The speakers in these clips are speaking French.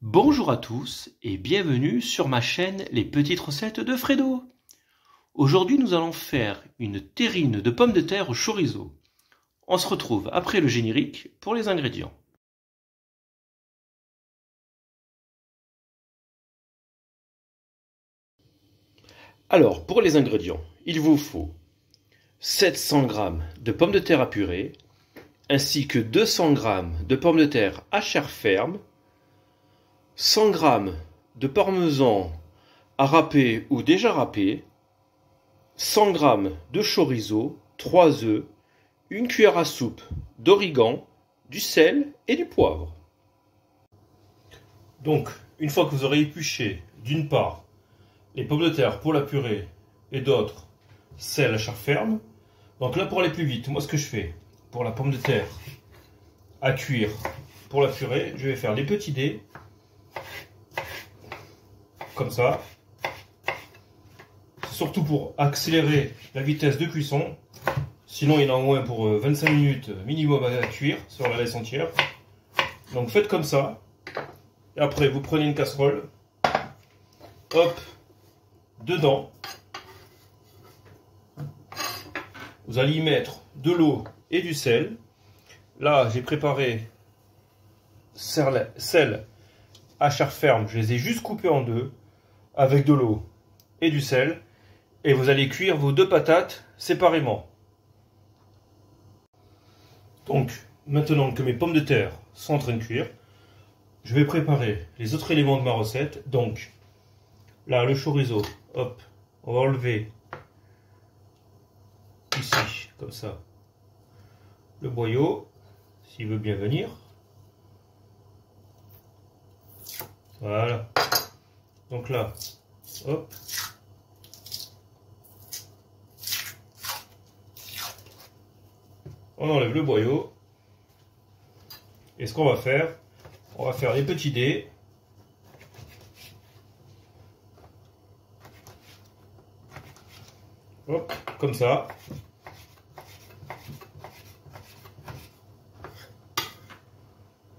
Bonjour à tous et bienvenue sur ma chaîne Les Petites Recettes de Fredo. Aujourd'hui nous allons faire une terrine de pommes de terre au chorizo. On se retrouve après le générique pour les ingrédients. Alors pour les ingrédients, il vous faut 700 g de pommes de terre à purée, ainsi que 200 g de pommes de terre à chair ferme, 100 g de parmesan à râper ou déjà râpé, 100 g de chorizo, 3 œufs, une cuillère à soupe d'origan, du sel et du poivre. Donc, une fois que vous aurez épluché, d'une part, les pommes de terre pour la purée et d'autre, celles à chair ferme, donc là pour aller plus vite, moi ce que je fais, pour la pomme de terre à cuire pour la purée, je vais faire des petits dés, comme ça. C'est surtout pour accélérer la vitesse de cuisson. Sinon, il y en a au moins pour 25 minutes minimum à cuire sur la laisse entière. Donc faites comme ça. Et après, vous prenez une casserole. Hop, dedans. Vous allez y mettre de l'eau et du sel. Là, j'ai préparé sel à chair ferme. Je les ai juste coupés en deux avec de l'eau et du sel. Et vous allez cuire vos deux patates séparément. Donc, maintenant que mes pommes de terre sont en train de cuire, je vais préparer les autres éléments de ma recette. Donc, là, le chorizo, hop, on va enlever ici, comme ça, le boyau, s'il veut bien venir. Voilà. Donc là, hop. On enlève le boyau. Et ce qu'on va faire, on va faire des petits dés. Hop, comme ça.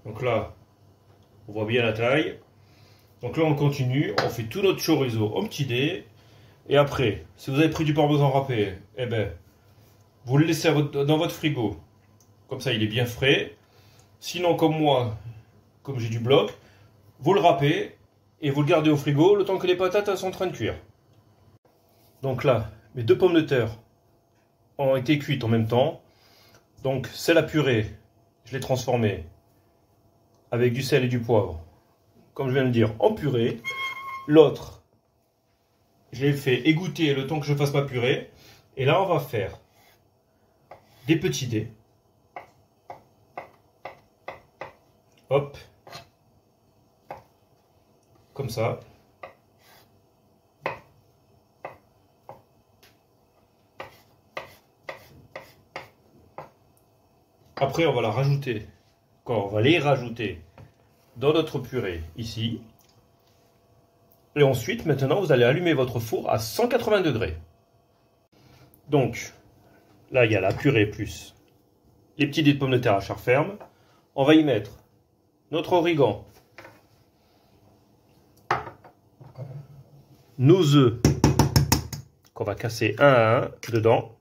Donc là, on voit bien la taille. Donc là, on continue. On fait tout notre chorizo en petits dés. Et après, si vous avez pris du parmesan râpé, eh ben, vous le laissez dans votre frigo. Comme ça, il est bien frais. Sinon, comme moi, comme j'ai du bloc, vous le râpez et vous le gardez au frigo le temps que les patates sont en train de cuire. Donc là, mes deux pommes de terre ont été cuites en même temps. Donc, c'est la purée. Je l'ai transformée avec du sel et du poivre, comme je viens de dire, en purée. L'autre, je l'ai fait égoutter le temps que je fasse ma purée. Et là, on va faire des petits dés. Hop. Comme ça. Après, on va la rajouter. On va les rajouter dans notre purée, ici. Et ensuite, maintenant, vous allez allumer votre four à 180 degrés. Donc, là, il y a la purée plus les petits dés de pommes de terre à chair ferme. On va y mettre notre origan, nos œufs, qu'on va casser un à un dedans.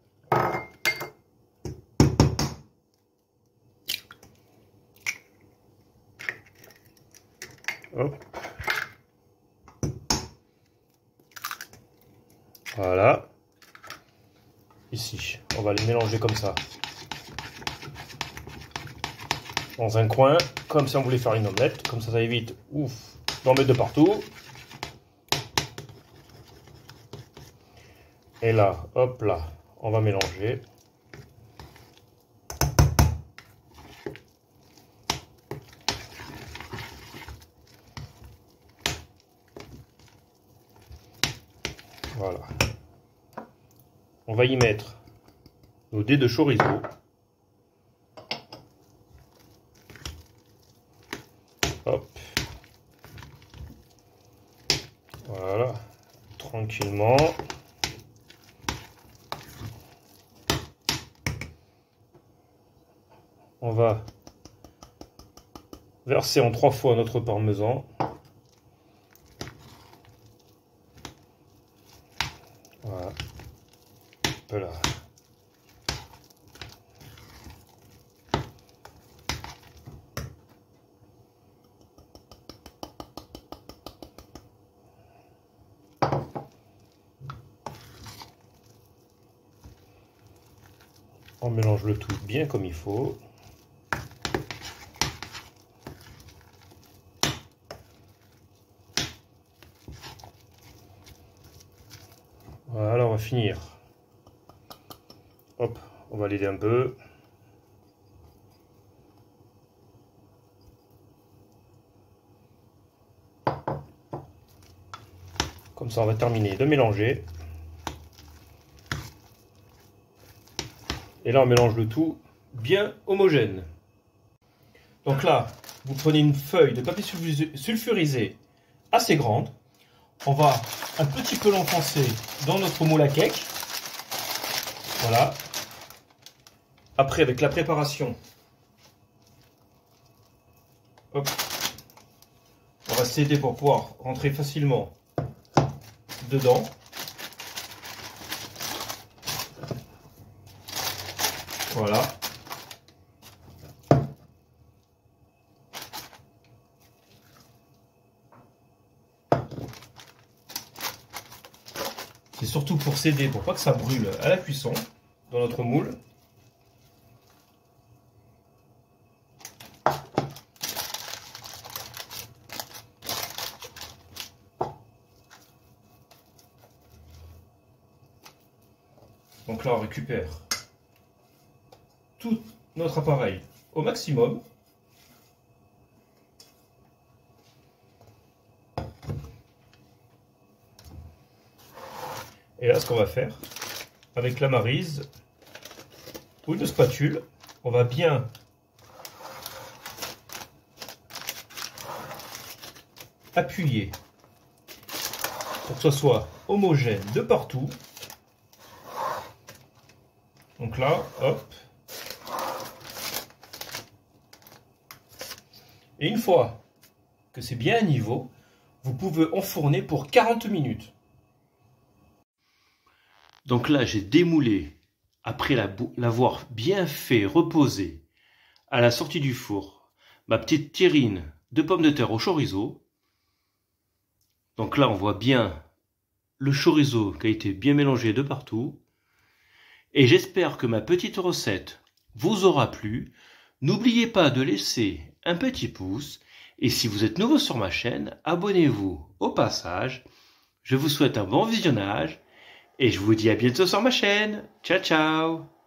Hop. Voilà. Ici, on va les mélanger comme ça. Dans un coin, comme si on voulait faire une omelette. Comme ça évite d'en mettre de partout. Et là, hop là, on va mélanger. Voilà. On va y mettre nos dés de chorizo. Hop. Voilà. Tranquillement. On va verser en 3 fois notre parmesan. Voilà. Voilà. On mélange le tout bien comme il faut. Voilà, on va finir. Hop, on va l'aider un peu. Comme ça, on va terminer de mélanger. Et là, on mélange le tout bien homogène. Donc là, vous prenez une feuille de papier sulfurisé assez grande. On va un petit peu l'enfoncer dans notre moule à cake. Voilà. Après, avec la préparation, hop, on va s'aider pour pouvoir rentrer facilement dedans. Voilà. C'est surtout pour s'aider, pour pas que ça brûle à la cuisson dans notre moule. Donc là, on récupère tout notre appareil au maximum. Et là, ce qu'on va faire, avec la maryse ou une spatule, on va bien appuyer pour que ce soit homogène de partout. Donc là, hop. Et une fois que c'est bien à niveau, vous pouvez enfourner pour 40 minutes. Donc là, j'ai démoulé, après l'avoir bien fait reposer à la sortie du four, ma petite terrine de pommes de terre au chorizo. Donc là, on voit bien le chorizo qui a été bien mélangé de partout. Et j'espère que ma petite recette vous aura plu. N'oubliez pas de laisser un petit pouce. Et si vous êtes nouveau sur ma chaîne, abonnez-vous au passage. Je vous souhaite un bon visionnage. Et je vous dis à bientôt sur ma chaîne. Ciao, ciao!